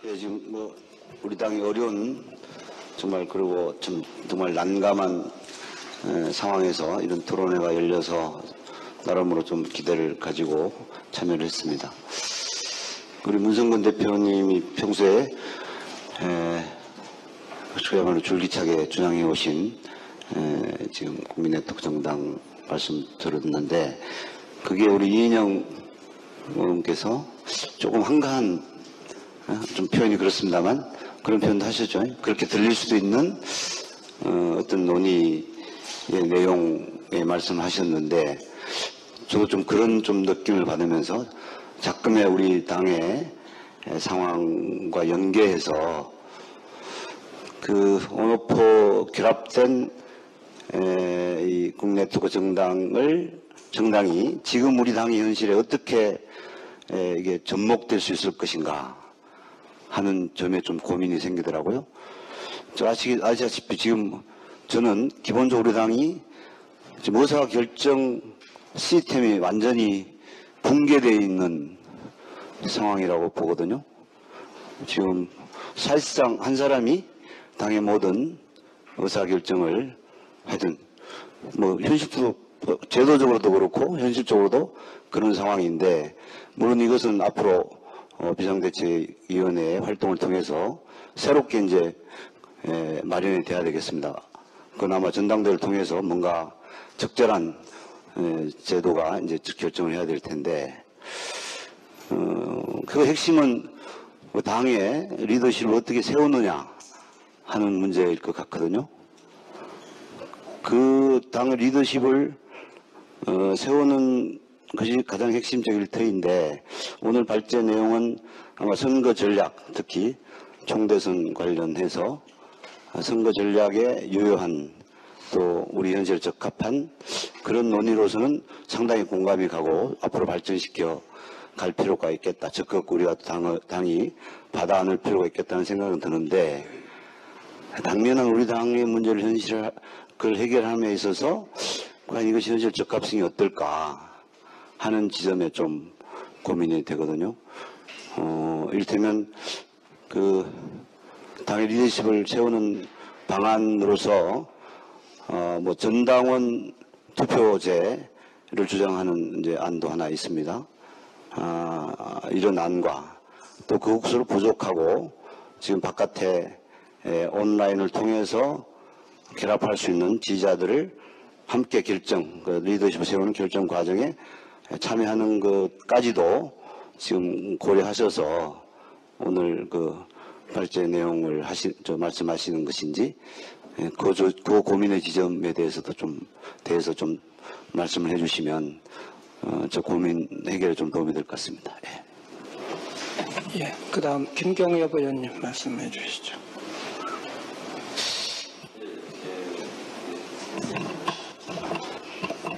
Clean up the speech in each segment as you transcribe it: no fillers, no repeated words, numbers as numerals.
예, 지금 뭐 우리 당이 어려운 정말 그리고 정말 난감한 상황에서 이런 토론회가 열려서 나름으로 좀 기대를 가지고 참여를 했습니다. 우리 문성근 대표님이 평소에 그야말로 줄기차게 주장해 오신 지금 국민네트워크 정당 말씀 들었는데 그게 우리 이인영 의원께서 조금 한가한 좀 표현이 그렇습니다만 그런 표현도 하셨죠. 그렇게 들릴 수도 있는 어떤 논의의 내용의 말씀을 하셨는데 저도 좀 그런 좀 느낌을 받으면서 자금의 우리 당의 상황과 연계해서 그 온오프 결합된 이 국내투구 정당이 지금 우리 당의 현실에 어떻게 이게 접목될 수 있을 것인가 하는 점에 좀 고민이 생기더라고요. 아시다시피 지금 저는 기본적으로 우리 당이 지금 의사결정 시스템이 완전히 붕괴되어 있는 상황이라고 보거든요. 지금 사실상 한 사람이 당의 모든 의사결정을 하든 뭐 현실적으로 제도적으로도 그렇고 현실적으로도 그런 상황인데 물론 이것은 앞으로 비상대책위원회의 활동을 통해서 새롭게 이제 마련이 돼야 되겠습니다. 그건 아마 전당대회를 통해서 뭔가 적절한 제도가 이제 결정을 해야 될 텐데 그 핵심은 당의 리더십을 어떻게 세우느냐 하는 문제일 것 같거든요. 그 당의 리더십을 세우는 것이 가장 핵심적일 터인데 오늘 발제 내용은 아마 선거 전략 특히 총대선 관련해서 선거 전략에 유효한 또 우리 현실에 적합한 그런 논의로서는 상당히 공감이 가고 앞으로 발전시켜 갈 필요가 있겠다. 적극 우리가 당이 받아 안을 필요가 있겠다는 생각은 드는데 당면한 우리 당의 문제를 현실을 해결함에 있어서 과연 이것이 현실 적합성이 어떨까 하는 지점에 좀 고민이 되거든요. 이를테면 그 당의 리더십을 세우는 방안으로서 뭐 전당원 투표제를 주장하는 이제 안도 하나 있습니다. 이런 안과 또 그것으로 부족하고 지금 바깥에 온라인을 통해서 결합할 수 있는 지지자들을 함께 그 리더십을 세우는 결정 과정에 참여하는 것까지도 지금 고려하셔서 오늘 그 발제 내용을 말씀하시는 것인지 그 고민의 지점에 대해서도 좀 말씀을 해주시면 저 고민 해결에 좀 도움이 될 것 같습니다. 예, 그다음 김경엽 의원님 말씀해 주시죠.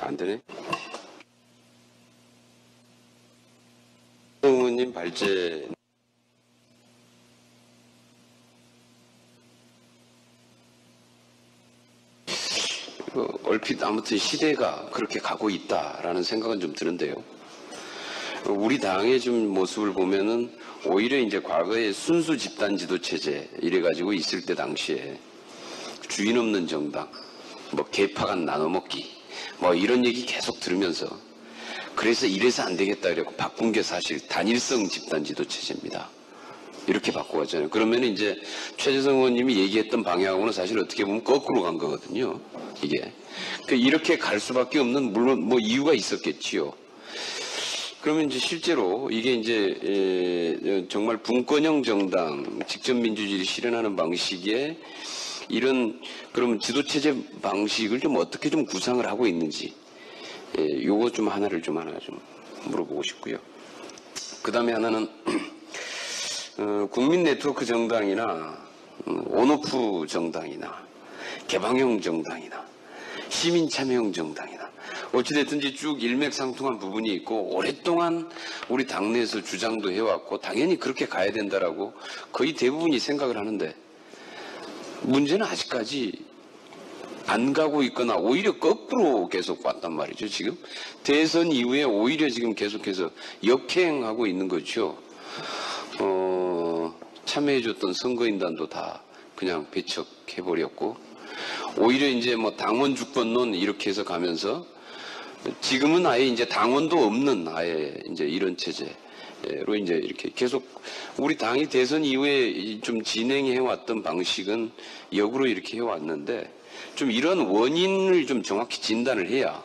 안 되네. 의원님 발제 얼핏 아무튼 시대가 그렇게 가고 있다라는 생각은 좀 드는데요. 우리 당의 좀 모습을 보면은 오히려 이제 과거에 순수 집단 지도 체제 이래가지고 있을 때 당시에 주인 없는 정당, 뭐 개파간 나눠먹기, 뭐 이런 얘기 계속 들으면서 그래서 이래서 안 되겠다 이러고 바꾼 게 사실 단일성 집단 지도 체제입니다. 이렇게 바꿔왔잖아요. 그러면 이제 최재성 의원님이 얘기했던 방향하고는 사실 어떻게 보면 거꾸로 간 거거든요. 이게. 이렇게 갈 수밖에 없는 물론 뭐 이유가 있었겠지요. 그러면 이제 실제로 이게 이제 정말 분권형 정당, 직접 민주주의를 실현하는 방식의 이런 그러면 지도체제 방식을 좀 어떻게 좀 구상을 하고 있는지 요거 좀 하나 좀 물어보고 싶고요. 그 다음에 하나는 국민 네트워크 정당이나 온오프 정당이나 개방형 정당이나 시민 참여형 정당이나 어찌됐든지 쭉 일맥상통한 부분이 있고 오랫동안 우리 당내에서 주장도 해왔고 당연히 그렇게 가야 된다라고 거의 대부분이 생각을 하는데 문제는 아직까지 안 가고 있거나 오히려 거꾸로 계속 왔단 말이죠. 지금 대선 이후에 오히려 지금 계속해서 역행하고 있는 거죠. 참여해줬던 선거인단도 다 그냥 배척해버렸고, 오히려 이제 뭐 당원 주권론 이렇게 해서 가면서 지금은 아예 이제 당원도 없는 아예 이제 이런 체제로 이제 이렇게 계속 우리 당이 대선 이후에 좀 진행해 왔던 방식은 역으로 이렇게 해왔는데, 좀 이런 원인을 좀 정확히 진단을 해야,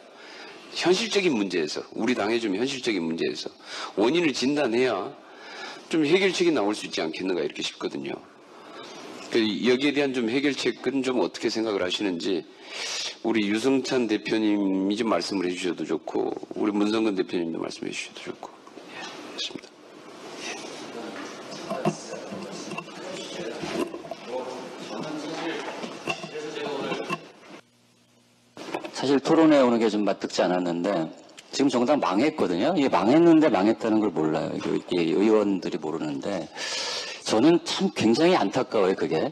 현실적인 문제에서, 우리 당의 좀 현실적인 문제에서 원인을 진단해야 좀 해결책이 나올 수 있지 않겠는가 이렇게 싶거든요. 여기에 대한 좀 해결책은 좀 어떻게 생각을 하시는지 우리 유승찬 대표님이 좀 말씀을 해주셔도 좋고, 우리 문성근 대표님도 말씀해 주셔도 좋고. 그렇습니다. 사실 토론회 오는 게 좀 맞득지 않았는데 지금 정당 망했거든요. 이게 망했는데 망했다는 걸 몰라요. 이게 의원들이 모르는데 저는 참 굉장히 안타까워요. 그게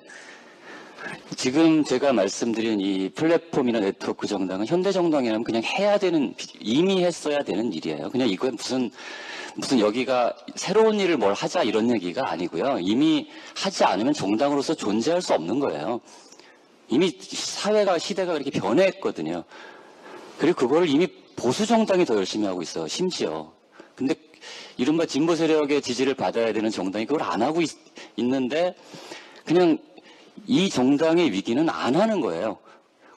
지금 제가 말씀드린 이 플랫폼이나 네트워크 정당은 현대 정당이라면 그냥 해야 되는, 이미 했어야 되는 일이에요. 그냥 이거 무슨 여기가 새로운 일을 뭘 하자 이런 얘기가 아니고요. 이미 하지 않으면 정당으로서 존재할 수 없는 거예요. 이미 사회가, 시대가 그렇게 변했거든요. 그리고 그거를 이미 보수 정당이 더 열심히 하고 있어요. 심지어. 근데 이른바 진보 세력의 지지를 받아야 되는 정당이 그걸 안 하고 있는데 그냥 이 정당의 위기는 안 하는 거예요.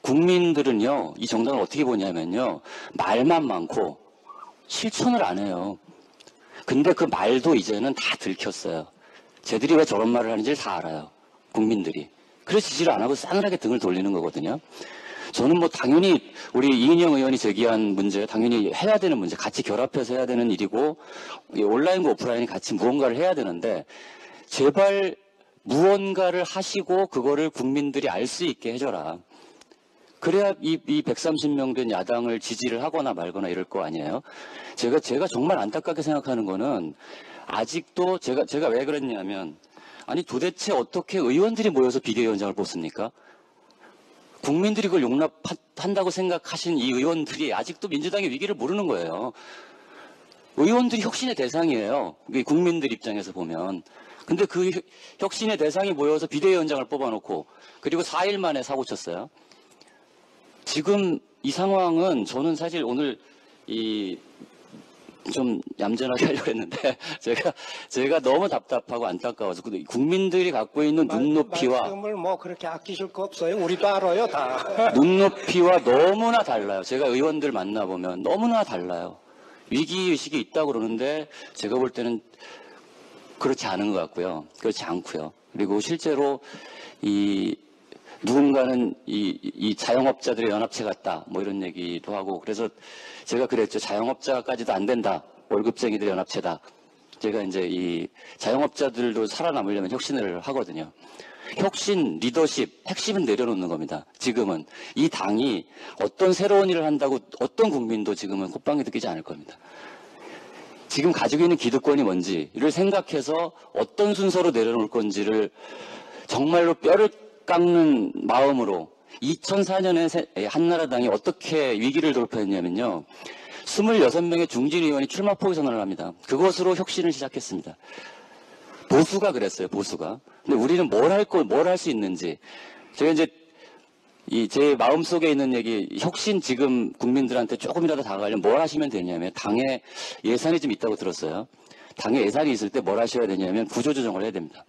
국민들은요, 이 정당을 어떻게 보냐면요, 말만 많고 실천을 안 해요. 근데 그 말도 이제는 다 들켰어요. 쟤들이 왜 저런 말을 하는지를 다 알아요. 국민들이. 그래서 지지를 안 하고 싸늘하게 등을 돌리는 거거든요. 저는 뭐 당연히 우리 이인영 의원이 제기한 문제, 당연히 해야 되는 문제, 같이 결합해서 해야 되는 일이고, 온라인과 오프라인이 같이 무언가를 해야 되는데, 제발 무언가를 하시고 그거를 국민들이 알 수 있게 해줘라. 그래야 이 130명 된 야당을 지지를 하거나 말거나 이럴 거 아니에요. 제가 정말 안타깝게 생각하는 거는, 아직도 제가 왜 그랬냐면, 아니 도대체 어떻게 의원들이 모여서 비대위원장을 뽑습니까? 국민들이 그걸 용납한다고 생각하신 이 의원들이 아직도 민주당의 위기를 모르는 거예요. 의원들이 혁신의 대상이에요. 국민들 입장에서 보면. 근데 그 혁신의 대상이 모여서 비대위원장을 뽑아놓고 그리고 4일 만에 사고 쳤어요. 지금 이 상황은 저는 사실 오늘 좀 얌전하게 하려고 했는데 제가 너무 답답하고 안타까워서 국민들이 갖고 있는 눈높이와 말씀을 뭐 그렇게 아끼실 거 없어요. 우리도 알아요 다. 눈높이와 너무나 달라요. 제가 의원들 만나보면 너무나 달라요. 위기의식이 있다고 그러는데 제가 볼 때는 그렇지 않은 것 같고요. 그렇지 않고요. 그리고 실제로 누군가는 이 자영업자들의 연합체 같다 뭐 이런 얘기도 하고, 그래서 제가 그랬죠. 자영업자까지도 안 된다. 월급쟁이들의 연합체다. 제가 이제 이 자영업자들도 살아남으려면 혁신을 하거든요. 혁신, 리더십, 핵심은 내려놓는 겁니다. 지금은 이 당이 어떤 새로운 일을 한다고 어떤 국민도 지금은 콧방귀도 끼지 않을 겁니다. 지금 가지고 있는 기득권이 뭔지를 생각해서 어떤 순서로 내려놓을 건지를 정말로 뼈를 깎는 마음으로 2004년에 한나라당이 어떻게 위기를 돌파했냐면요. 26명의 중진 의원이 출마 포기 선언을 합니다. 그것으로 혁신을 시작했습니다. 보수가 그랬어요, 보수가. 근데 우리는 뭘 할 수 있는지. 제가 이제 제 마음속에 있는 얘기, 혁신 지금 국민들한테 조금이라도 다가가려면 뭘 하시면 되냐면, 당에 예산이 좀 있다고 들었어요. 당에 예산이 있을 때 뭘 하셔야 되냐면 구조조정을 해야 됩니다.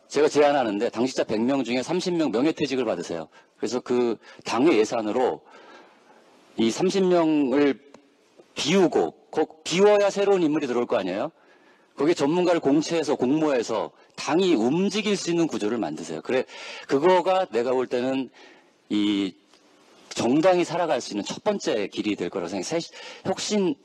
제가 제안하는데 당직자 100명 중에 30명 명예퇴직을 받으세요. 그래서 그 당의 예산으로 이 30명을 비우고, 비워야 새로운 인물이 들어올 거 아니에요? 거기에 전문가를 공채해서 공모해서 당이 움직일 수 있는 구조를 만드세요. 그거가 내가 볼 때는 이 정당이 살아갈 수 있는 첫 번째 길이 될 거라고 생각해요. 혁신,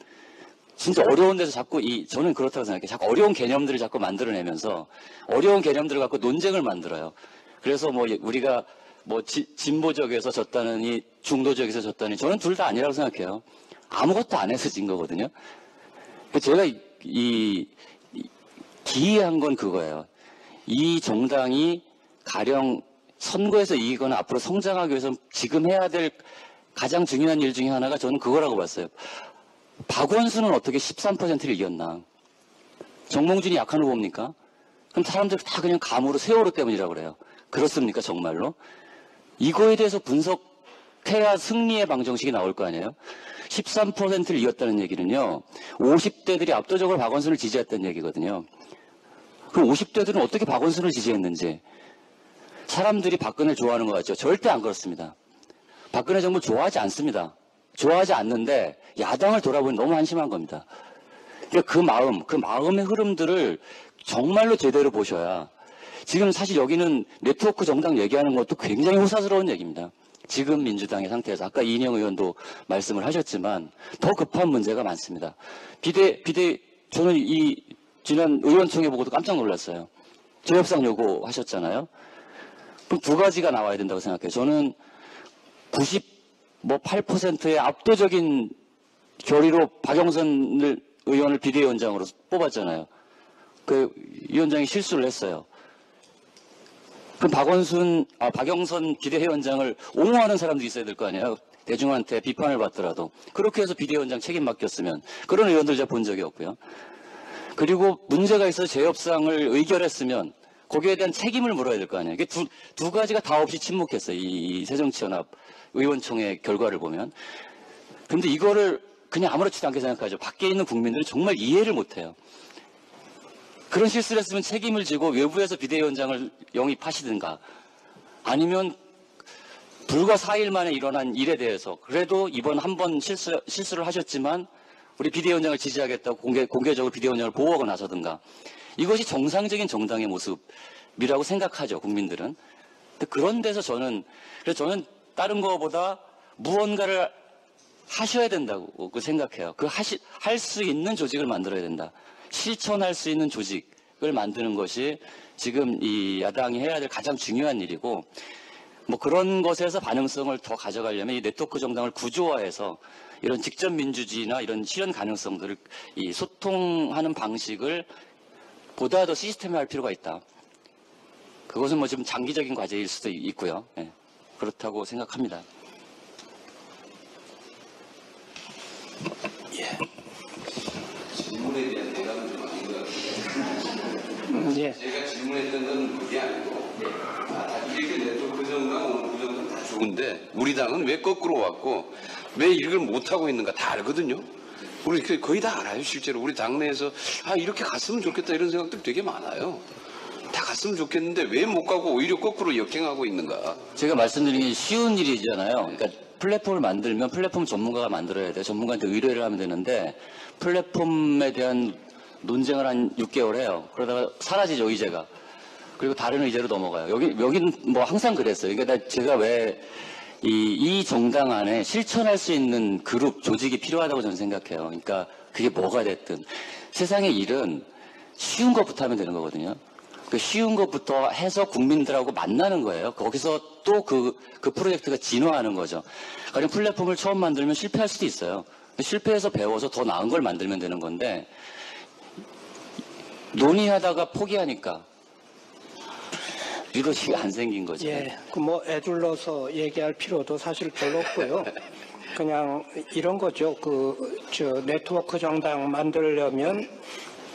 진짜 어려운 데서 자꾸 저는 그렇다고 생각해요. 자꾸 어려운 개념들을 자꾸 만들어내면서 어려운 개념들을 갖고 논쟁을 만들어요. 그래서 뭐 우리가 뭐 진보적에서 졌다느니 중도적에서 졌다느니 저는 둘 다 아니라고 생각해요. 아무것도 안 해서 진 거거든요. 제가 기이한 건 그거예요. 이 정당이 가령 선거에서 이기거나 앞으로 성장하기 위해서 지금 해야 될 가장 중요한 일 중에 하나가 저는 그거라고 봤어요. 박원순은 어떻게 13%를 이겼나? 정몽준이 약한 후보입니까? 그럼 사람들이 다 그냥 감으로 세월호 때문이라고 그래요. 그렇습니까, 정말로? 이거에 대해서 분석해야 승리의 방정식이 나올 거 아니에요? 13%를 이겼다는 얘기는요, 50대들이 압도적으로 박원순을 지지했다는 얘기거든요. 그럼 50대들은 어떻게 박원순을 지지했는지. 사람들이 박근혜를 좋아하는 것 같죠? 절대 안 그렇습니다. 박근혜 정부 좋아하지 않습니다. 좋아하지 않는데 야당을 돌아보니 너무 한심한 겁니다. 그러니까 그 마음의 흐름들을 정말로 제대로 보셔야. 지금 사실 여기는 네트워크 정당 얘기하는 것도 굉장히 호사스러운 얘기입니다. 지금 민주당의 상태에서 아까 이인영 의원도 말씀을 하셨지만 더 급한 문제가 많습니다. 저는 이 지난 의원총회 보고도 깜짝 놀랐어요. 재협상 요구하셨잖아요. 그럼 두 가지가 나와야 된다고 생각해요. 저는 98%의 압도적인 결의로 박영선 의원을 비대위원장으로 뽑았잖아요. 그 위원장이 실수를 했어요. 그럼 박영선 비대위원장을 옹호하는 사람도 있어야 될 거 아니에요. 대중한테 비판을 받더라도. 그렇게 해서 비대위원장 책임 맡겼으면. 그런 의원들 제가 본 적이 없고요. 그리고 문제가 있어서 재협상을 의결했으면 거기에 대한 책임을 물어야 될 거 아니에요. 이게 두 가지가 다 없이 침묵했어요. 이 새정치연합 의원총회 결과를 보면. 근데 이거를 그냥 아무렇지도 않게 생각하죠. 밖에 있는 국민들은 정말 이해를 못해요. 그런 실수를 했으면 책임을 지고 외부에서 비대위원장을 영입하시든가 아니면 불과 4일 만에 일어난 일에 대해서 그래도 이번 한 번 실수를 하셨지만 우리 비대위원장을 지지하겠다고 공개적으로 비대위원장을 보호하고 나서든가. 이것이 정상적인 정당의 모습이라고 생각하죠, 국민들은. 근데 그런 데서 저는 다른 거보다 무언가를 하셔야 된다고 생각해요. 할 수 있는 조직을 만들어야 된다. 실천할 수 있는 조직을 만드는 것이 지금 이 야당이 해야 될 가장 중요한 일이고, 뭐 그런 것에서 반응성을 더 가져가려면 이 네트워크 정당을 구조화해서 이런 직접 민주주의나 이런 실현 가능성들을 이 소통하는 방식을 보다 더 시스템화할 필요가 있다. 그것은 뭐 지금 장기적인 과제일 수도 있고요. 예, 그렇다고 생각합니다. 질문에 대한 대답은 좀 아닌 것 같아요. 예. 제가 질문했던 건 그게 아니고, 이게 네트워크 정당, 오늘 정당 다 좋은데 우리 당은 왜 거꾸로 왔고 왜 이걸 못하고 있는가 다 알거든요. 우리 거의 다 알아요. 실제로 우리 당내에서 이렇게 갔으면 좋겠다 이런 생각들 되게 많아요. 다 갔으면 좋겠는데 왜 못 가고 오히려 거꾸로 역행하고 있는가. 제가 말씀드린 게 쉬운 일이잖아요. 그러니까 플랫폼을 만들면 플랫폼 전문가가 만들어야 돼요. 전문가한테 의뢰를 하면 되는데 플랫폼에 대한 논쟁을 한 6개월 해요. 그러다가 사라지죠, 의제가. 그리고 다른 의제로 넘어가요. 여기는 뭐 항상 그랬어요. 그러니까 제가 왜 이 정당 안에 실천할 수 있는 그룹, 조직이 필요하다고 저는 생각해요. 그러니까 그게 뭐가 됐든. 세상의 일은 쉬운 것부터 하면 되는 거거든요. 그 쉬운 것부터 해서 국민들하고 만나는 거예요. 거기서 또 그 프로젝트가 진화하는 거죠. 가령 플랫폼을 처음 만들면 실패할 수도 있어요. 실패해서 배워서 더 나은 걸 만들면 되는 건데 논의하다가 포기하니까 리더십이 안 생긴 거죠. 예, 그 뭐 애둘러서 얘기할 필요도 사실 별로 없고요. 그냥 이런 거죠. 네트워크 정당 만들려면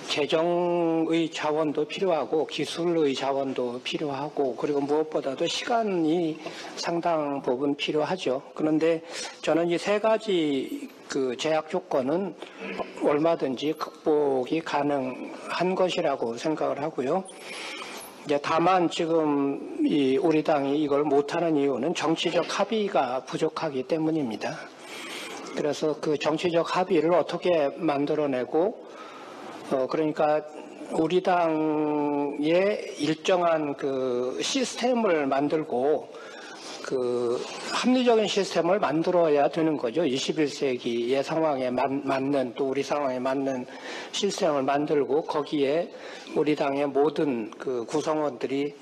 재정의 자원도 필요하고 기술의 자원도 필요하고 그리고 무엇보다도 시간이 상당 부분 필요하죠. 그런데 저는 이 세 가지 제약 조건은 얼마든지 극복이 가능한 것이라고 생각을 하고요. 이제 다만 지금 우리 당이 이걸 못하는 이유는 정치적 합의가 부족하기 때문입니다. 그래서 그 정치적 합의를 어떻게 만들어내고 그러니까 우리 당의 일정한 시스템을 만들고 합리적인 시스템을 만들어야 되는 거죠. 21세기의 상황에 맞는 또 우리 상황에 맞는 시스템을 만들고 거기에 우리 당의 모든 구성원들이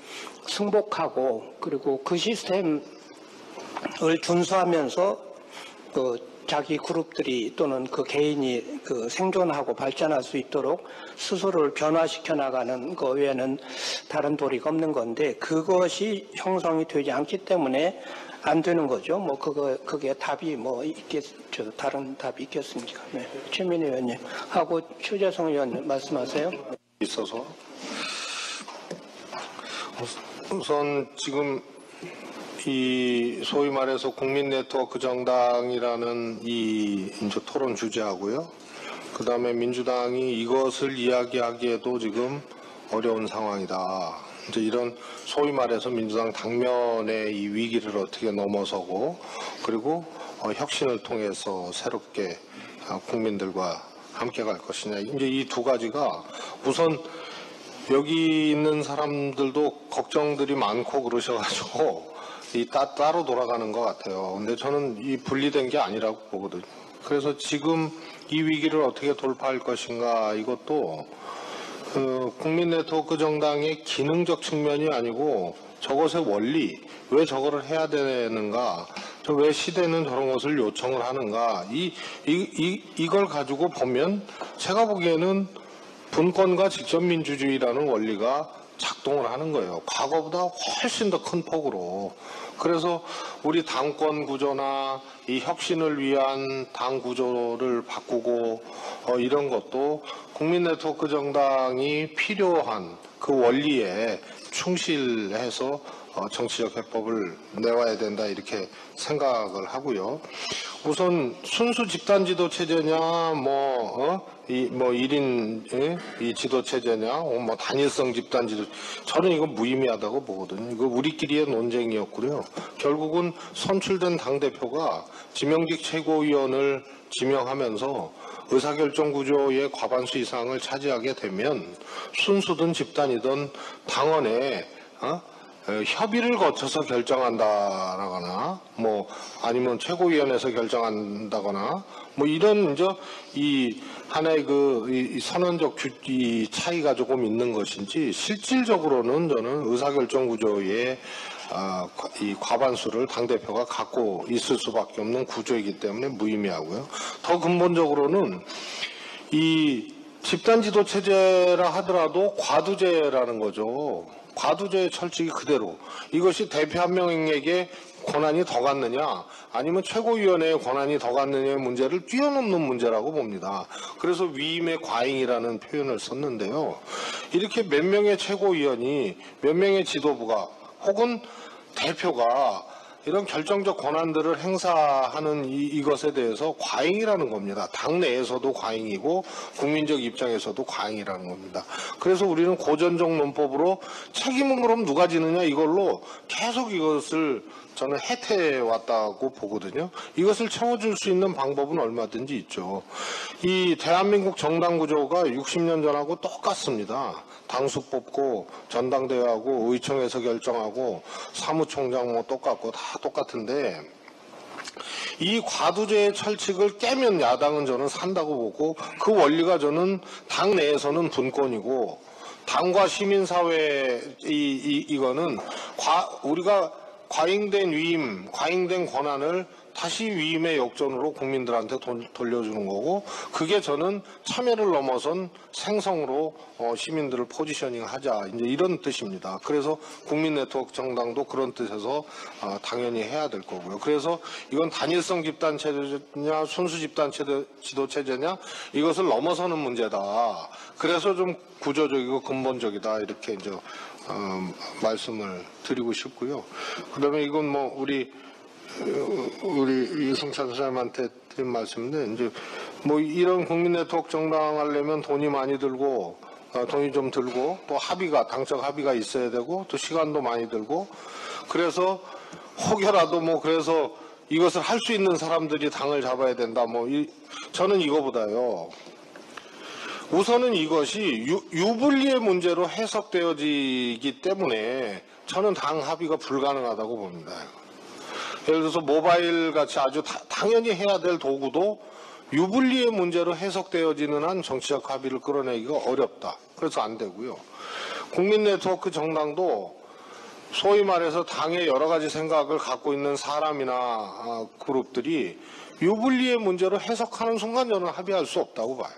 승복하고 그리고 그 시스템을 준수하면서 자기 그룹들이 또는 개인이 생존하고 발전할 수 있도록 스스로를 변화시켜 나가는 것 외에는 다른 도리가 없는 건데 그것이 형성이 되지 않기 때문에 안 되는 거죠. 뭐 그게 답이 다른 답이 있겠습니까? 네. 최민희 의원님 하고 최재성 의원님 말씀하세요. 있어서 우선 지금 이 소위 말해서 국민네트워크 정당이라는 이 이제 토론 주제하고요. 그 다음에 민주당이 이것을 이야기하기에도 지금 어려운 상황이다. 이제 이런 소위 말해서 민주당 당면의 이 위기를 어떻게 넘어서고 그리고 혁신을 통해서 새롭게 국민들과 함께 갈 것이냐. 이제 이 두 가지가 우선 여기 있는 사람들도 걱정들이 많고 그러셔가지고 따로 돌아가는 것 같아요. 근데 저는 이 분리된 게 아니라고 보거든요. 그래서 지금 이 위기를 어떻게 돌파할 것인가 이것도 국민네트워크 정당의 기능적 측면이 아니고 저것의 원리, 왜 저거를 해야 되는가, 왜 시대는 저런 것을 요청을 하는가, 이걸 가지고 보면 제가 보기에는 분권과 직접민주주의라는 원리가 작동을 하는 거예요. 과거보다 훨씬 더 큰 폭으로. 그래서 우리 당권 구조나 이 혁신을 위한 당 구조를 바꾸고 이런 것도 국민네트워크 정당이 필요한 그 원리에 충실해서 정치적 해법을 내와야 된다 이렇게 생각을 하고요. 우선 순수 집단지도 체제냐 뭐 1인 이 지도 체제냐 뭐 단일성 집단지도 저는 이거 무의미하다고 보거든요. 이거 우리끼리의 논쟁이었고요. 결국은 선출된 당대표가 지명직 최고위원을 지명하면서 의사결정 구조의 과반수 이상을 차지하게 되면 순수든 집단이든 당원에 협의를 거쳐서 결정한다거나 뭐 아니면 최고위원회에서 결정한다거나 뭐 이런 이제 이 하나의 이 선언적 이 차이가 조금 있는 것인지 실질적으로는 저는 의사결정 구조의 이 과반수를 당대표가 갖고 있을 수밖에 없는 구조이기 때문에 무의미하고요. 더 근본적으로는 이 집단지도 체제라 하더라도 과두제라는 거죠. 과두제의 철칙이 그대로 이것이 대표 한 명에게 권한이 더 갔느냐 아니면 최고위원회의 권한이 더 갔느냐의 문제를 뛰어넘는 문제라고 봅니다. 그래서 위임의 과잉이라는 표현을 썼는데요. 이렇게 몇 명의 최고위원이 몇 명의 지도부가 혹은 대표가 이런 결정적 권한들을 행사하는 이것에 대해서 과잉이라는 겁니다. 당내에서도 과잉이고 국민적 입장에서도 과잉이라는 겁니다. 그래서 우리는 고전적 논법으로 책임은 그럼 누가 지느냐 이걸로 계속 이것을 저는 해태해 왔다고 보거든요. 이것을 채워줄 수 있는 방법은 얼마든지 있죠. 이 대한민국 정당 구조가 60년 전하고 똑같습니다. 당수 뽑고 전당대회하고 의총에서 결정하고 사무총장 뭐 똑같고 다 똑같은데 이 과두제의 철칙을 깨면 야당은 저는 산다고 보고 그 원리가 저는 당 내에서는 분권이고 당과 시민사회 이거는 우리가 과잉된 위임, 과잉된 권한을 다시 위임의 역전으로 국민들한테 돌려주는 거고 그게 저는 참여를 넘어선 생성으로 시민들을 포지셔닝 하자 이제 이런 뜻입니다. 그래서 국민네트워크 정당도 그런 뜻에서 당연히 해야 될 거고요. 그래서 이건 단일성 집단 체제냐 순수 집단 지도 체제냐 이것을 넘어서는 문제다. 그래서 좀 구조적이고 근본적이다 이렇게 이제 말씀을 드리고 싶고요. 그다음에 이건 뭐 우리 유승찬 선생님한테 드린 말씀인데 이제 뭐 이런 국민네트워크 정당 하려면 돈이 많이 들고 돈이 좀 들고 또 합의가 당적 합의가 있어야 되고 또 시간도 많이 들고 그래서 혹여라도 뭐 그래서 이것을 할 수 있는 사람들이 당을 잡아야 된다 뭐 저는 이거보다요. 우선은 이것이 유불리의 문제로 해석되어지기 때문에 저는 당 합의가 불가능하다고 봅니다. 예를 들어서 모바일 같이 아주 당연히 해야 될 도구도 유불리의 문제로 해석되어지는 한 정치적 합의를 끌어내기가 어렵다. 그래서 안 되고요. 국민네트워크 정당도 소위 말해서 당의 여러 가지 생각을 갖고 있는 사람이나 그룹들이 유불리의 문제로 해석하는 순간 저는 합의할 수 없다고 봐요.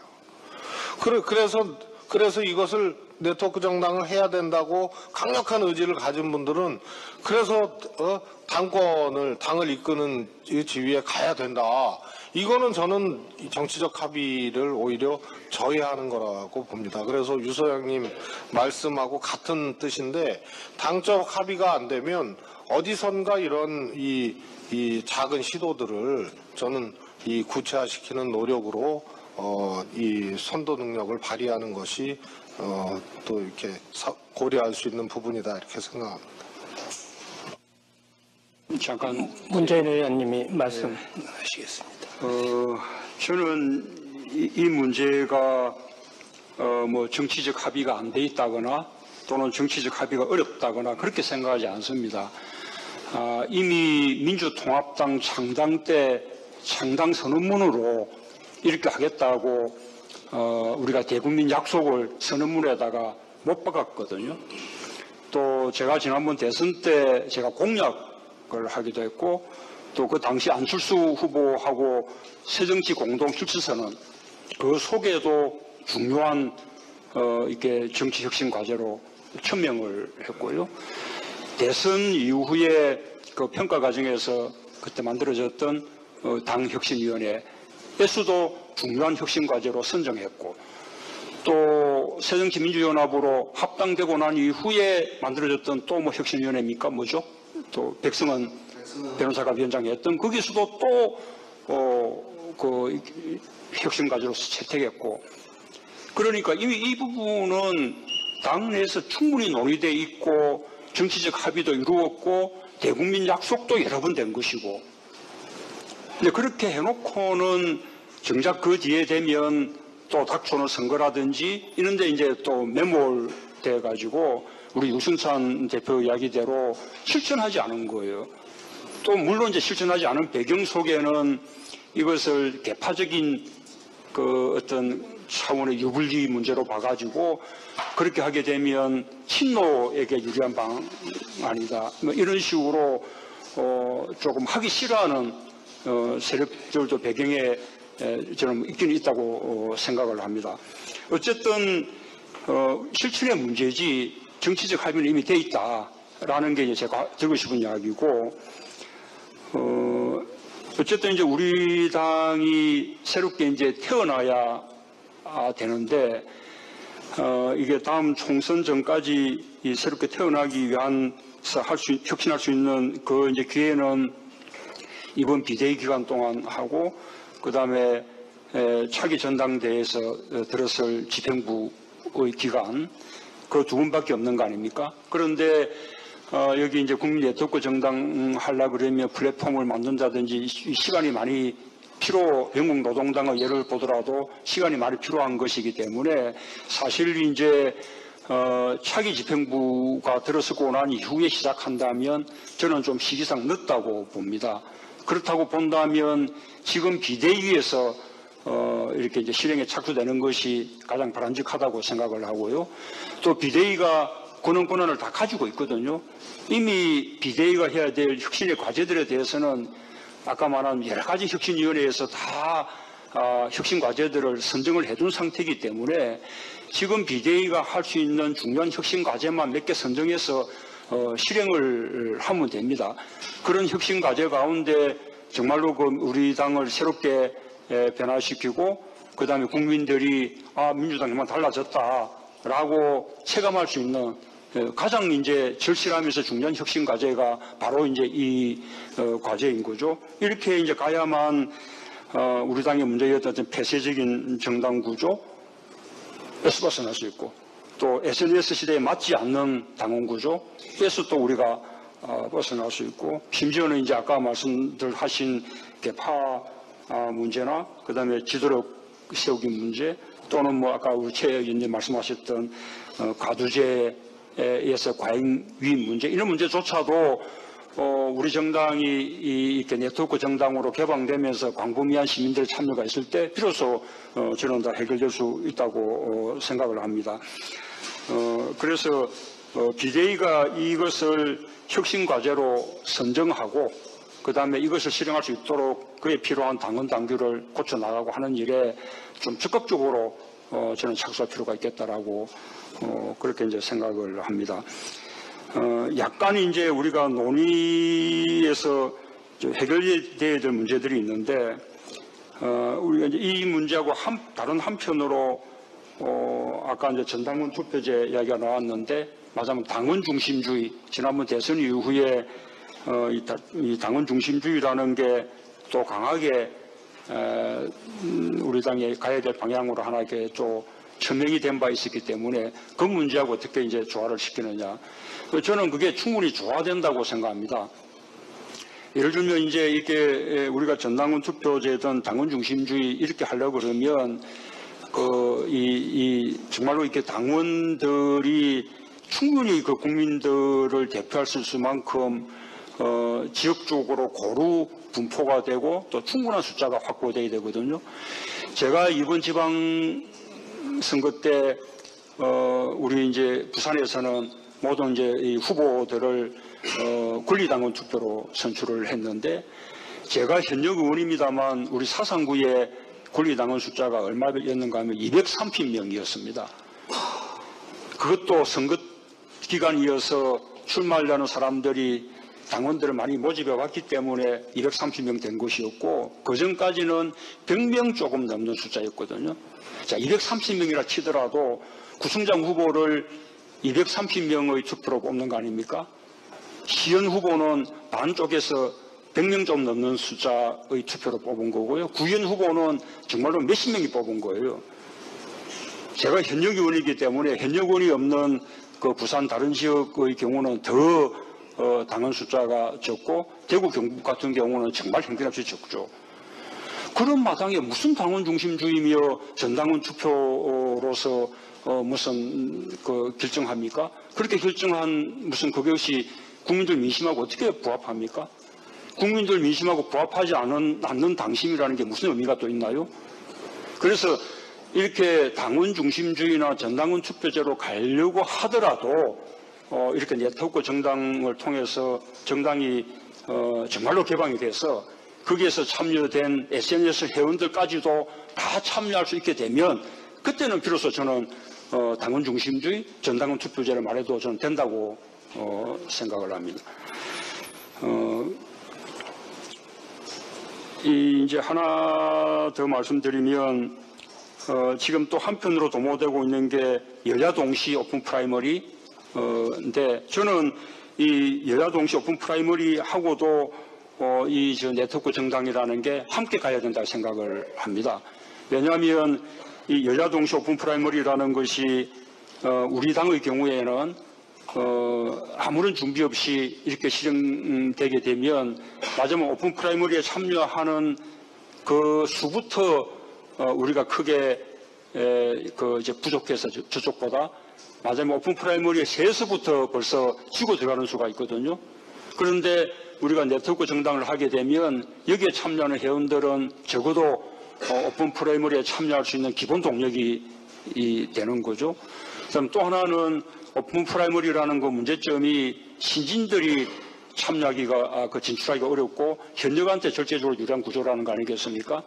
그래서 이것을 네트워크 정당을 해야 된다고 강력한 의지를 가진 분들은 그래서 당을 이끄는 이 지위에 가야 된다. 이거는 저는 정치적 합의를 오히려 저해하는 거라고 봅니다. 그래서 유 소장님 말씀하고 같은 뜻인데 당적 합의가 안 되면 어디선가 이런 이 작은 시도들을 저는 이 구체화시키는 노력으로 이 선도 능력을 발휘하는 것이 또 이렇게 고려할 수 있는 부분이다 이렇게 생각합니다. 잠깐 문재인 의원님이 말씀하시겠습니다. 저는 이 문제가 뭐 정치적 합의가 안 돼 있다거나 또는 정치적 합의가 어렵다거나 그렇게 생각하지 않습니다. 이미 민주통합당 창당 때 창당 선언문으로 이렇게 하겠다고 우리가 대국민 약속을 선언문에다가 못 박았거든요. 또 제가 지난번 대선 때 제가 공약을 하기도 했고 또 그 당시 안철수 후보하고 새정치 공동 출처선언 그 속에도 중요한 이렇게 정치 혁신 과제로 천명을 했고요. 대선 이후에 그 평가 과정에서 그때 만들어졌던 당 혁신위원회에서도 중요한 혁신 과제로 선정했고 또 새정치민주연합으로 합당되고 난 이후에 만들어졌던 또 뭐 혁신위원회입니까? 뭐죠? 또 백승원 변호사가 위원장이 했던 거기서도 또 그 혁신 과제로 채택했고 그러니까 이미 이 부분은 당 내에서 충분히 논의되어 있고 정치적 합의도 이루었고 대국민 약속도 여러 번 된 것이고 근데 그렇게 해놓고는 정작 그 뒤에 되면 또 닥쳐오는 선거라든지 이런데 이제 또 매몰돼 가지고 우리 유승찬 대표 이야기대로 실천하지 않은 거예요. 또 물론 이제 실천하지 않은 배경 속에는 이것을 개파적인 그 어떤 차원의 유불리 문제로 봐가지고 그렇게 하게 되면 친노에게 유리한 방안이다. 뭐 이런 식으로 조금 하기 싫어하는 세력들도 배경에 저는 있기는 있다고 생각을 합니다. 어쨌든 실천의 문제지 정치적 합의는 이미 돼 있다라는 게 제가 들고 싶은 이야기고 어쨌든 이제 우리 당이 새롭게 이제 태어나야 되는데 이게 다음 총선 전까지 이 새롭게 태어나기 위해서 혁신할 수 있는 그 이제 기회는 이번 비대위 기간 동안 하고 그 다음에 차기 전당대회에서 들어설 집행부의 기간 그 두 번밖에 없는 거 아닙니까? 그런데 여기 이제 국민 네트워크 정당 하려고 그러면 플랫폼을 만든다든지 시간이 많이 영국 노동당의 예를 보더라도 시간이 많이 필요한 것이기 때문에 사실 이제 차기 집행부가 들어서고 난 이후에 시작한다면 저는 좀 시기상 늦다고 봅니다. 그렇다고 본다면 지금 비대위에서 이렇게 이제 실행에 착수되는 것이 가장 바람직하다고 생각을 하고요. 또 비대위가 권한을 다 가지고 있거든요. 이미 비대위가 해야 될 혁신의 과제들에 대해서는 아까 말한 여러 가지 혁신위원회에서 다 혁신 과제들을 선정을 해둔 상태이기 때문에 지금 비대위가 할 수 있는 중요한 혁신 과제만 몇 개 선정해서 실행을 하면 됩니다. 그런 혁신 과제 가운데 정말로 그 우리 당을 새롭게 변화시키고 그 다음에 국민들이 민주당이만 달라졌다라고 체감할 수 있는 가장 이제 절실하면서 중요한 혁신 과제가 바로 이제 이 과제인 거죠. 이렇게 이제 가야만 우리 당의 문제였던 폐쇄적인 정당 구조에서 벗어날 수 있고 또 SNS 시대에 맞지 않는 당원 구조에서 또 우리가 벗어날 수 있고 심지어는 이제 아까 말씀들 하신 개파 문제나 그 다음에 지도력 세우기 문제 또는 뭐 아까 우리 최 의원님 말씀하셨던 과두제에서 과잉 유입 문제 이런 문제조차도 우리 정당이 이렇게 네트워크 정당으로 개방되면서 광범위한 시민들 참여가 있을 때 비로소 저는 다 해결될 수 있다고 생각을 합니다. 그래서 비대위가 이것을 혁신 과제로 선정하고 그 다음에 이것을 실행할 수 있도록 그에 필요한 당원 당규를 고쳐 나가고 하는 일에 좀 적극적으로 저는 착수할 필요가 있겠다라고 그렇게 이제 생각을 합니다. 약간 이제 우리가 논의에서 해결돼야 될 문제들이 있는데 우리가 이제 이 문제하고 다른 한편으로 아까 이제 전당원 투표제 이야기가 나왔는데 맞아면 당원 중심주의 지난번 대선 이후에 이 당원 중심주의라는 게 또 강하게 우리 당에 가야 될 방향으로 하나 이렇게 좀 천명이 된 바 있었기 때문에 그 문제하고 어떻게 이제 조화를 시키느냐. 저는 그게 충분히 조화된다고 생각합니다. 예를 들면 이제 이렇게 우리가 전당원 투표제든 당원 중심주의 이렇게 하려고 그러면 정말로 이렇게 당원들이 충분히 그 국민들을 대표할 수 있을 만큼 지역적으로 고루 분포가 되고 또 충분한 숫자가 확보돼야 되거든요. 제가 이번 지방선거 때 우리 이제 부산에서는 모든 이제 이 후보들을 권리당원 투표로 선출을 했는데 제가 현역 의원입니다만 우리 사상구의 권리당원 숫자가 얼마였는가 하면 230명이었습니다. 그것도 선거 기간이어서 출마하려는 사람들이 당원들을 많이 모집해 왔기 때문에 230명 된 것이었고 그 전까지는 100명 조금 넘는 숫자였거든요. 자, 230명이라 치더라도 구청장 후보를 230명의 투표로 뽑는 거 아닙니까? 시연 후보는 반쪽에서 100명 좀 넘는 숫자의 투표로 뽑은 거고요. 구현 후보는 정말로 몇십 명이 뽑은 거예요. 제가 현역 의원이기 때문에 현역 의원이 없는 그 부산 다른 지역의 경우는 더 당원 숫자가 적고 대구 경북 같은 경우는 정말 형편없이 적죠. 그런 마당에 무슨 당원 중심주의며 전당원 투표로서 무슨 결정합니까? 그렇게 결정한 무슨 그것이 국민들 민심하고 어떻게 부합합니까? 국민들 민심하고 부합하지 않는 당심이라는 게 무슨 의미가 또 있나요? 그래서 이렇게 당원 중심주의나 전당원 투표제로 가려고 하더라도 이렇게 네트워크 정당을 통해서 정당이 정말로 개방이 돼서 거기에서 참여된 SNS 회원들까지도 다 참여할 수 있게 되면 그때는 비로소 저는 당원 중심주의, 전당원 투표제를 말해도 저는 된다고 생각을 합니다. 이제 하나 더 말씀드리면 지금 또 한편으로 도모되고 있는 게 여야 동시 오픈 프라이머리 인데 저는 이 여야 동시 오픈 프라이머리 하고도 이 네트워크 정당이라는 게 함께 가야 된다고 생각을 합니다. 왜냐하면 이 여야 동시 오픈 프라이머리라는 것이 우리 당의 경우에는 아무런 준비 없이 이렇게 실행되게 되면 맞으면 오픈 프라이머리에 참여하는 그 수부터 우리가 크게 이제 부족해서 저쪽보다 맞으면 오픈 프라이머리에 세서부터 벌써 치고 들어가는 수가 있거든요. 그런데 우리가 네트워크 정당을 하게 되면 여기에 참여하는 회원들은 적어도 오픈 프라이머리에 참여할 수 있는 기본 동력이 되는 거죠. 그다음 또 하나는 오픈 프라이머리라는 그 문제점이 신진들이 참여하기가 진출하기가 어렵고 현역한테 절대적으로 유리한 구조라는 거 아니겠습니까?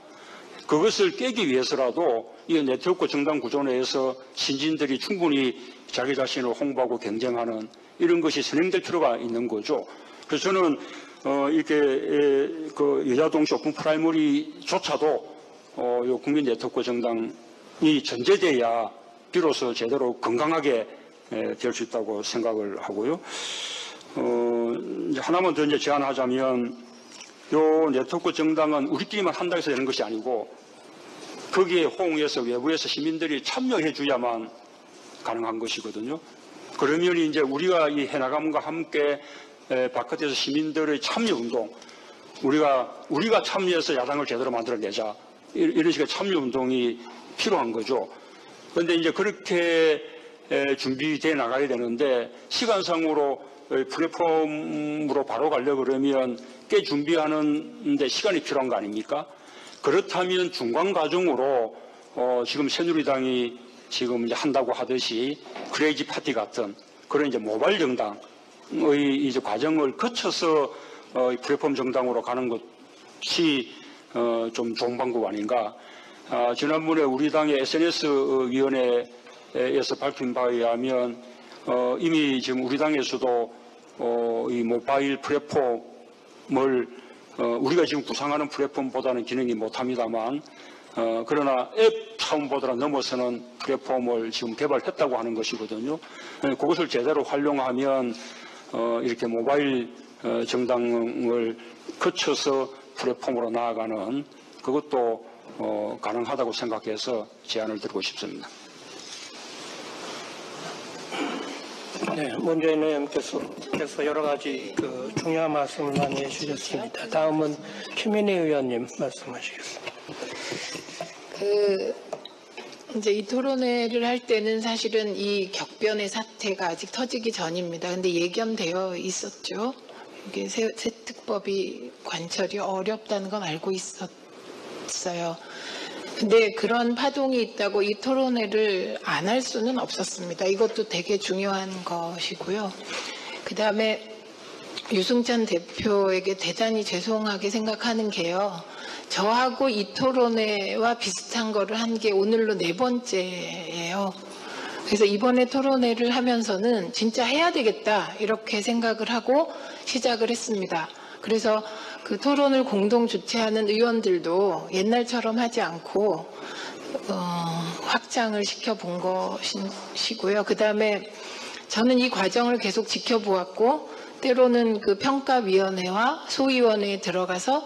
그것을 깨기 위해서라도 이 네트워크 정당 구조 내에서 신진들이 충분히 자기 자신을 홍보하고 경쟁하는 이런 것이 선행될 필요가 있는 거죠. 그래서 저는 이렇게 그 여야 동시 오픈 프라이머리조차도 요 국민 네트워크 정당이 전제돼야 비로소 제대로 건강하게 될 수 있다고 생각을 하고요. 이제 하나만 더 이제 제안하자면 요 네트워크 정당은 우리끼리만 한다고 해서 되는 것이 아니고 거기에 호응해서 외부에서 시민들이 참여해 줘야만 가능한 것이거든요. 그러면 이제 우리가 이 해나감과 함께 바깥에서 시민들의 참여 운동, 우리가 참여해서 야당을 제대로 만들어내자 이런 식의 참여 운동이 필요한 거죠. 그런데 이제 그렇게 준비돼 나가야 되는데 시간상으로 플랫폼으로 바로 가려고 그러면 꽤 준비하는데 시간이 필요한 거 아닙니까? 그렇다면 중간 과정으로 지금 새누리당이 지금 이제 한다고 하듯이 크레이지 파티 같은 그런 이제 모바일 정당의 이제 과정을 거쳐서 플랫폼 정당으로 가는 것이 좀 좋은 방법 아닌가? 지난번에 우리 당의 SNS위원회에서 밝힌 바에 의하면 이미 지금 우리 당에서도 이 모바일 플랫폼을 우리가 지금 구상하는 플랫폼보다는 기능이 못합니다만 그러나 앱 차원보다 넘어서는 플랫폼을 지금 개발했다고 하는 것이거든요. 그것을 제대로 활용하면 이렇게 모바일 정당을 거쳐서 플랫폼으로 나아가는 그것도 가능하다고 생각해서 제안을 드리고 싶습니다. 네, 문재인 의원께서 여러 가지 중요한 말씀을 많이 해주셨습니다. 다음은 최민희 의원님 말씀하시겠습니다. 이제 이 토론회를 할 때는 사실은 이 격변의 사태가 아직 터지기 전입니다. 근데 예견되어 있었죠. 이게 새특법이 관철이 어렵다는 건 알고 있었어요. 근데 그런 파동이 있다고 이 토론회를 안 할 수는 없었습니다. 이것도 되게 중요한 것이고요. 그 다음에 유승찬 대표에게 대단히 죄송하게 생각하는 게요. 저하고 이 토론회와 비슷한 거를 한 게 오늘로 4번째예요. 그래서 이번에 토론회를 하면서는 진짜 해야 되겠다 이렇게 생각을 하고 시작을 했습니다. 그래서 그 토론을 공동 주최하는 의원들도 옛날처럼 하지 않고 확장을 시켜본 것이고요. 그 다음에 저는 이 과정을 계속 지켜보았고 때로는 그 평가위원회와 소위원회에 들어가서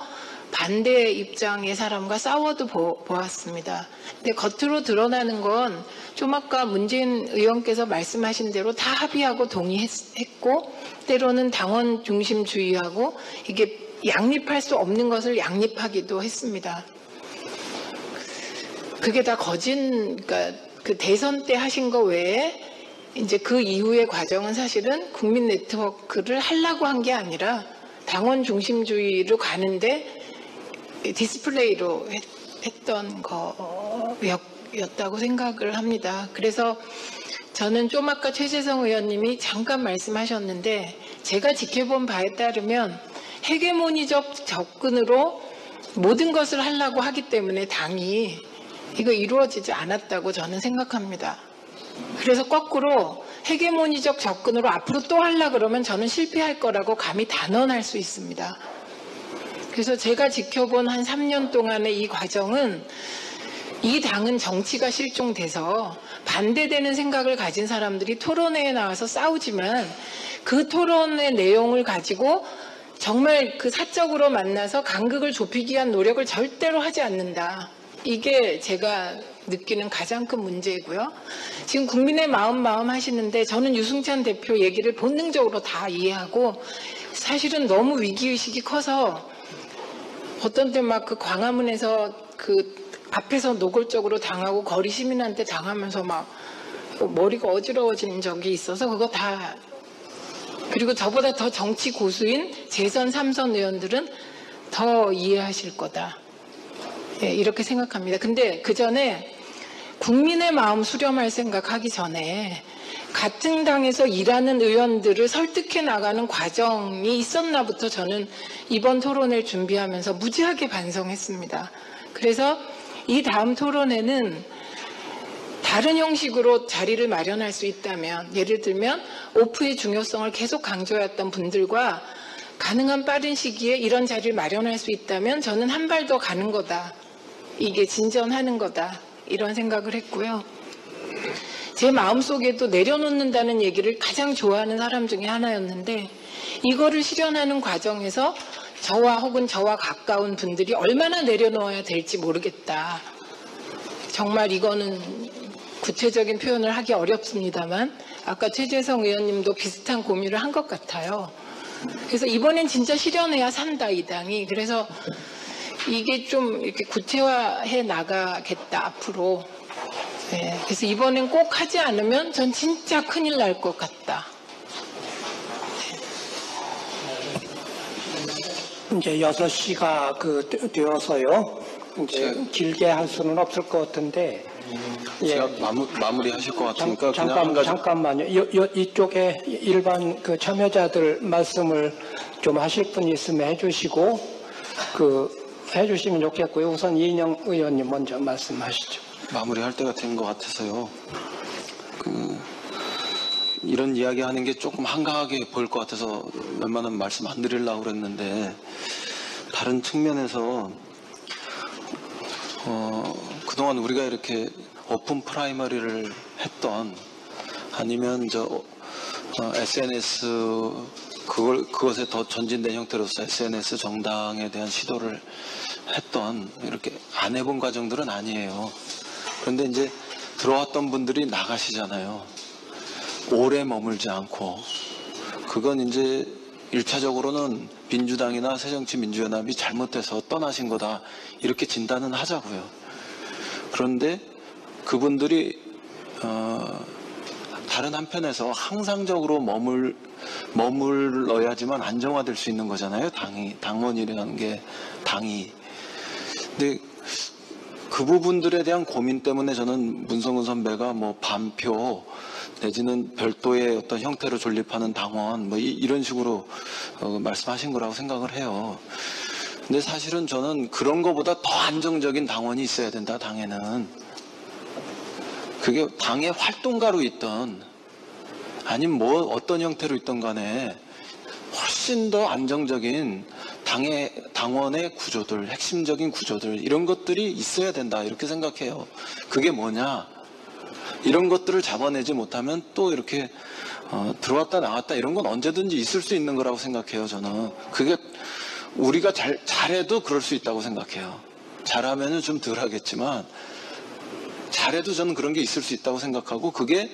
반대 입장의 사람과 싸워도 보았습니다. 근데 겉으로 드러나는 건 좀 아까 문재인 의원께서 말씀하신 대로 다 합의하고 동의했고 때로는 당원 중심주의하고 이게 양립할 수 없는 것을 양립하기도 했습니다. 그게 다 그러니까 그 대선 때 하신 거 외에 이제 그 이후의 과정은 사실은 국민 네트워크를 하려고 한 게 아니라 당원 중심주의로 가는데 디스플레이로 했던 거였다고 생각을 합니다. 그래서 저는 좀 아까 최재성 의원님이 잠깐 말씀하셨는데 제가 지켜본 바에 따르면 헤게모니적 접근으로 모든 것을 하려고 하기 때문에 당이 이거 이루어지지 않았다고 저는 생각합니다. 그래서 거꾸로 헤게모니적 접근으로 앞으로 또 하려고 그러면 저는 실패할 거라고 감히 단언할 수 있습니다. 그래서 제가 지켜본 한 3년 동안의 이 과정은 이 당은 정치가 실종돼서 반대되는 생각을 가진 사람들이 토론회에 나와서 싸우지만 그 토론의 내용을 가지고 정말 그 사적으로 만나서 간극을 좁히기 위한 노력을 절대로 하지 않는다. 이게 제가 느끼는 가장 큰 문제이고요. 지금 국민의 마음 하시는데 저는 유승찬 대표 얘기를 본능적으로 다 이해하고 사실은 너무 위기의식이 커서 어떤 때 막 그 광화문에서 그 앞에서 노골적으로 당하고 거리 시민한테 당하면서 막 머리가 어지러워지는 적이 있어서 그거 다 그리고 저보다 더 정치 고수인 재선 3선 의원들은 더 이해하실 거다. 네, 이렇게 생각합니다. 근데 그 전에 국민의 마음 수렴할 생각하기 전에 같은 당에서 일하는 의원들을 설득해 나가는 과정이 있었나부터 저는 이번 토론회를 준비하면서 무지하게 반성했습니다. 그래서 이 다음 토론회는 다른 형식으로 자리를 마련할 수 있다면 예를 들면 오프의 중요성을 계속 강조했던 분들과 가능한 빠른 시기에 이런 자리를 마련할 수 있다면 저는 한 발 더 가는 거다. 이게 진전하는 거다. 이런 생각을 했고요. 제 마음속에도 내려놓는다는 얘기를 가장 좋아하는 사람 중에 하나였는데 이거를 실현하는 과정에서 저와 혹은 저와 가까운 분들이 얼마나 내려놓아야 될지 모르겠다. 정말 이거는 구체적인 표현을 하기 어렵습니다만 아까 최재성 의원님도 비슷한 고민을 한 것 같아요. 그래서 이번엔 진짜 실현해야 산다 이 당이. 그래서 이게 좀 이렇게 구체화해 나가겠다 앞으로. 네, 그래서 이번엔 꼭 하지 않으면 전 진짜 큰일 날 것 같다. 이제 6시가 되어서요. 이제 길게 할 수는 없을 것 같은데. 제가 마무리하실 것 같으니까 그냥 한 가지. 잠깐만요. 이쪽에 일반 그 참여자들 말씀을 좀 하실 분 있으면 해주시고 해주시면 좋겠고요. 우선 이인영 의원님 먼저 말씀하시죠. 마무리할 때가 된 것 같아서요. 이런 이야기 하는 게 조금 한가하게 보일 것 같아서 웬만하면 말씀 안 드리려고 그랬는데, 다른 측면에서 그동안 우리가 이렇게 오픈 프라이머리를 했던, 아니면 SNS 그것에 더 전진된 형태로서 SNS 정당에 대한 시도를 했던, 이렇게 안 해본 과정들은 아니에요. 그런데 이제 들어왔던 분들이 나가시잖아요. 오래 머물지 않고. 그건 이제 1차적으로는 민주당이나 새정치민주연합이 잘못해서 떠나신 거다, 이렇게 진단은 하자고요. 그런데 그분들이 다른 한편에서 항상적으로 머물러야지만 안정화될 수 있는 거잖아요. 당원이라는 게, 당이. 근데 그 부분들에 대한 고민 때문에 저는 문성근 선배가 반표 내지는 별도의 어떤 형태로 존립하는 당원 이런 식으로 말씀하신 거라고 생각을 해요. 근데 사실은 저는 그런 거보다 더 안정적인 당원이 있어야 된다, 당에는. 그게 당의 활동가로 있던, 아니면 어떤 형태로 있던 간에 훨씬 더 안정적인 당원의 구조들, 핵심적인 구조들, 이런 것들이 있어야 된다, 이렇게 생각해요. 그게 뭐냐? 이런 것들을 잡아내지 못하면 또 이렇게 들어왔다 나왔다 이런 건 언제든지 있을 수 있는 거라고 생각해요, 저는. 그게 우리가 잘해도 그럴 수 있다고 생각해요. 잘하면은 좀 덜 하겠지만, 잘해도 저는 그런 게 있을 수 있다고 생각하고, 그게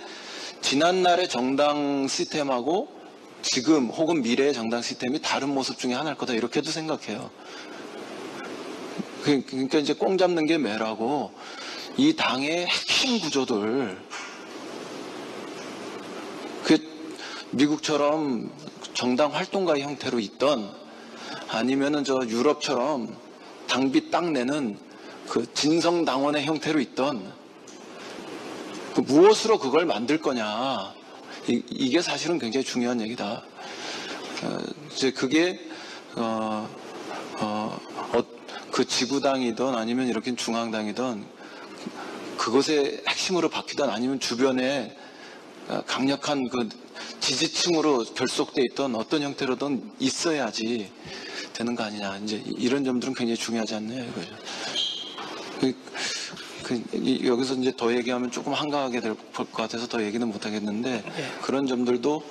지난날의 정당 시스템하고 지금 혹은 미래의 정당 시스템이 다른 모습 중에 하나일 거다, 이렇게도 생각해요. 그러니까 이제 꽁 잡는 게 매라고, 이 당의 핵심 구조들, 미국처럼 정당 활동가 형태로 있던, 아니면은 유럽처럼 당비 딱 내는 그 진성당원의 형태로 있던, 무엇으로 그걸 만들 거냐, 이게 사실은 굉장히 중요한 얘기다. 이제 그게 그 지구당이든 아니면 이렇게 중앙당이든 그것의 핵심으로 바뀌든, 아니면 주변에 강력한 그 지지층으로 결속돼 있던 어떤 형태로든 있어야지 되는 거 아니냐. 이제 이런 점들은 굉장히 중요하지 않나요, 이거죠. 여기서 이제 더 얘기하면 조금 한가하게 될 것 같아서 더 얘기는 못 하겠는데, 그런 점들도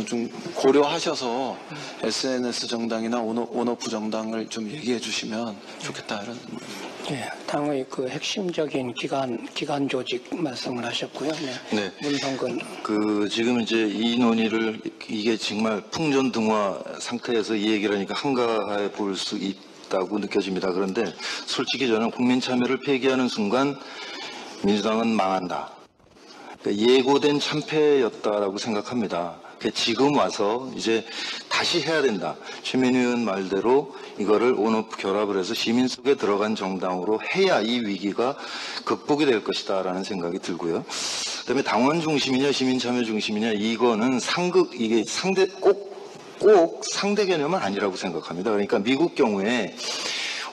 좀 고려하셔서 SNS 정당이나 온오프 정당을 좀 얘기해 주시면 좋겠다, 이런. 당의 그 핵심적인 기관 조직 말씀을 하셨고요. 네. 문성근. 지금 이제 이 논의를, 이게 정말 풍전등화 상태에서 이 얘기를 하니까 한가해 보일 수 있다고 느껴집니다. 그런데 솔직히 저는 국민 참여를 폐기하는 순간 민주당은 망한다. 예고된 참패였다라고 생각합니다. 지금 와서 이제 다시 해야 된다. 최민희 의원 말대로 이거를 온오프 결합을 해서 시민 속에 들어간 정당으로 해야 이 위기가 극복이 될 것이다라는 생각이 들고요. 그다음에 당원 중심이냐 시민 참여 중심이냐, 이거는 이게 꼭 상대 개념은 아니라고 생각합니다. 그러니까 미국 경우에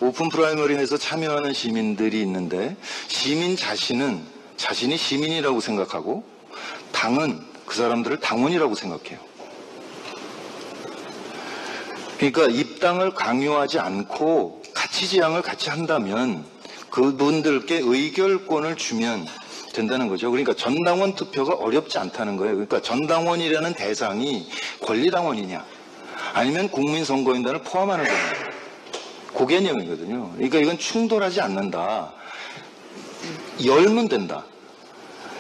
오픈 프라이머리에서 참여하는 시민들이 있는데, 시민 자신이 시민이라고 생각하고, 당은 그 사람들을 당원이라고 생각해요. 그러니까 입당을 강요하지 않고 가치 지향을 같이 한다면 그분들께 의결권을 주면 된다는 거죠. 그러니까 전당원 투표가 어렵지 않다는 거예요. 그러니까 전당원이라는 대상이 권리당원이냐, 아니면 국민선거인단을 포함하는 거냐, 그 개념이거든요. 그러니까 이건 충돌하지 않는다. 열면 된다.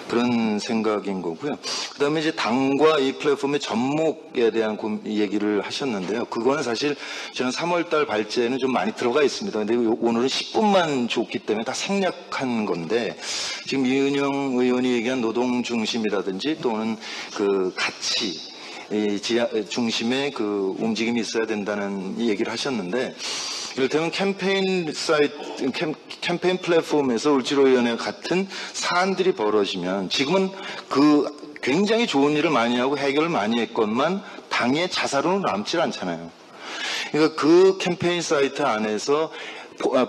그런 생각인 거고요. 그 다음에 이제 당과 이 플랫폼의 접목에 대한 얘기를 하셨는데요. 그거는 사실 저는 3월달 발제에는 좀 많이 들어가 있습니다. 근데 오늘은 10분만 줬기 때문에 다 생략한 건데, 지금 이은영 의원이 얘기한 노동 중심이라든지 또는 그 가치 중심의 그 움직임이 있어야 된다는 얘기를 하셨는데, 이를테면 캠페인 플랫폼에서 을지로위원회 같은 사안들이 벌어지면, 지금은 그 굉장히 좋은 일을 많이 하고 해결을 많이 했건만 당의 자산으로 남질 않잖아요. 그러니까 그 캠페인 사이트 안에서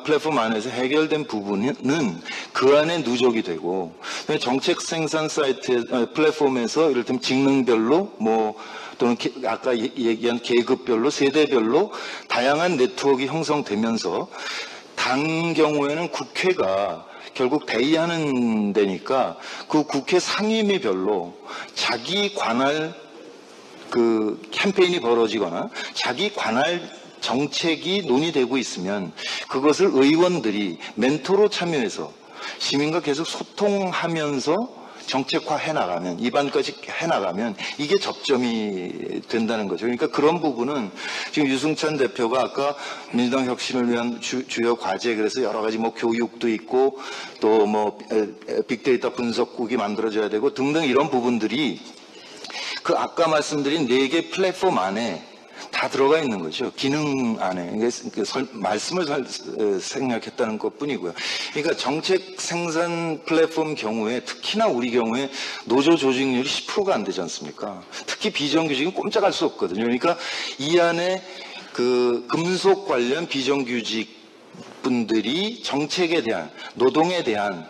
플랫폼 안에서 해결된 부분은 그 안에 누적이 되고 정책 생산 사이트 플랫폼에서 이를테면 직능별로 또는 아까 얘기한 계급별로 세대별로 다양한 네트워크가 형성되면서 당 경우에는 국회가 결국 대의하는 데니까 그 국회 상임위별로 자기 관할 그 캠페인이 벌어지거나 자기 관할 정책이 논의되고 있으면 그것을 의원들이 멘토로 참여해서 시민과 계속 소통하면서 정책화 해나가면, 입안까지 해나가면 이게 접점이 된다는 거죠. 그러니까 그런 부분은 지금 유승찬 대표가 아까 민주당 혁신을 위한 주요 과제, 그래서 여러 가지 교육도 있고 또 빅데이터 분석국이 만들어져야 되고 등등 이런 부분들이 그 아까 말씀드린 4개 플랫폼 안에 다 들어가 있는 거죠. 기능 안에. 말씀을 생략했다는 것 뿐이고요. 그러니까 정책 생산 플랫폼 경우에 특히나 우리 경우에 노조 조직률이 10%가 안 되지 않습니까? 특히 비정규직은 꼼짝할 수 없거든요. 그러니까 이 안에 그 금속 관련 비정규직 분들이 정책에 대한, 노동에 대한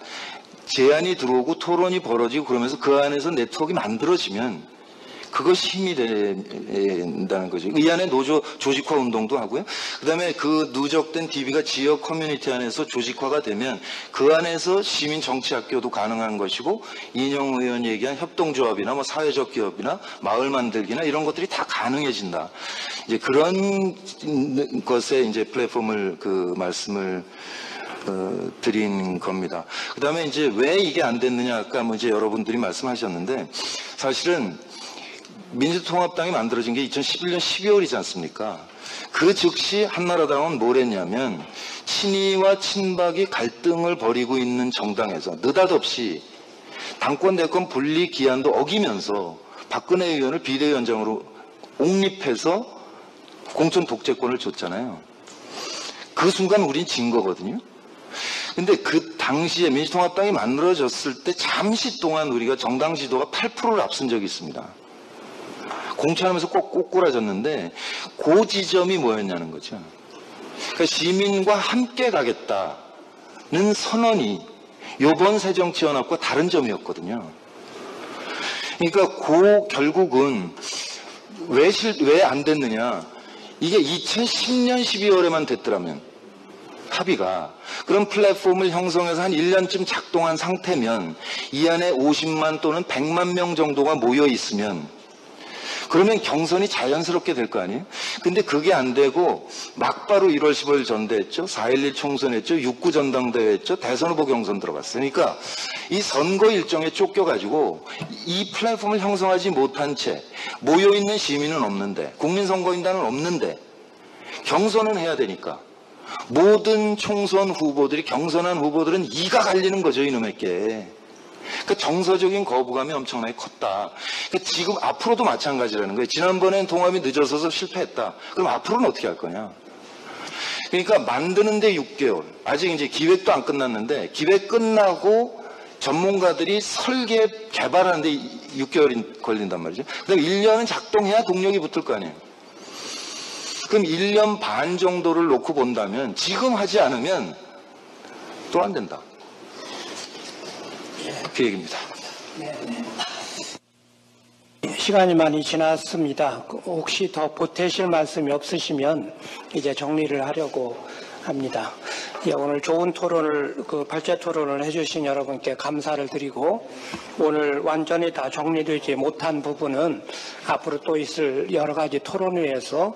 제안이 들어오고 토론이 벌어지고 그러면서 그 안에서 네트워크가 만들어지면 그것이 힘이 된다는 거죠. 이 안에 노조 조직화 운동도 하고요. 그다음에 그 누적된 DB가 지역 커뮤니티 안에서 조직화가 되면 그 안에서 시민 정치학교도 가능한 것이고 이인영 의원 얘기한 협동조합이나 사회적 기업이나 마을 만들기나 이런 것들이 다 가능해진다. 이제 그런 것에 이제 플랫폼을 말씀을 드린 겁니다. 그다음에 이제 왜 이게 안 됐느냐 아까 이제 여러분들이 말씀하셨는데 사실은 민주통합당이 만들어진 게 2011년 12월이지 않습니까? 그 즉시 한나라당은 뭘 했냐면 친이와 친박이 갈등을 벌이고 있는 정당에서 느닷없이 당권 대권 분리 기한도 어기면서 박근혜 의원을 비대위원장으로 옹립해서 공천 독재권을 줬잖아요. 그 순간 우린 진 거거든요. 근데 그 당시에 민주통합당이 만들어졌을 때 잠시 동안 우리가 정당 지도가 8%를 앞선 적이 있습니다. 공천하면서 꼭 꼬꾸라졌는데 그 지점이 뭐였냐는 거죠. 그러니까 시민과 함께 가겠다는 선언이 이번 새정치연합과 다른 점이었거든요. 그러니까 결국은 왜 안 됐느냐. 이게 2010년 12월에만 됐더라면 합의가 그런 플랫폼을 형성해서 한 1년쯤 작동한 상태면 이 안에 50만 또는 100만 명 정도가 모여 있으면 그러면 경선이 자연스럽게 될 거 아니에요? 근데 그게 안 되고 막바로 1월 15일 전대했죠. 4.11 총선했죠. 6.9 전당대회 했죠. 대선 후보 경선 들어갔어요. 그러니까 이 선거 일정에 쫓겨가지고 이 플랫폼을 형성하지 못한 채 모여있는 시민은 없는데 국민선거인단은 없는데 경선은 해야 되니까 모든 총선 후보들이 경선한 후보들은 이가 갈리는 거죠. 이놈에게. 그 정서적인 거부감이 엄청나게 컸다. 지금 앞으로도 마찬가지라는 거예요. 지난번엔 통합이 늦어서서 실패했다. 그럼 앞으로는 어떻게 할 거냐? 그러니까 만드는데 6개월. 아직 이제 기획도 안 끝났는데 기획 끝나고 전문가들이 설계 개발하는데 6개월이 걸린단 말이죠. 그다음에 1년은 작동해야 동력이 붙을 거 아니에요. 그럼 1년 반 정도를 놓고 본다면 지금 하지 않으면 또 안 된다. 그 얘기입니다. 시간이 많이 지났습니다. 혹시 더 보태실 말씀이 없으시면 이제 정리를 하려고 합니다. 오늘 좋은 토론을, 발제 토론을 해주신 여러분께 감사를 드리고, 오늘 완전히 다 정리되지 못한 부분은 앞으로 또 있을 여러 가지 토론회에서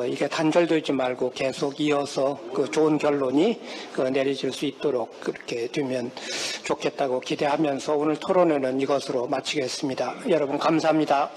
이게 단절되지 말고 계속 이어서 좋은 결론이 내려질 수 있도록 그렇게 되면 좋겠다고 기대하면서 오늘 토론회는 이것으로 마치겠습니다. 여러분 감사합니다.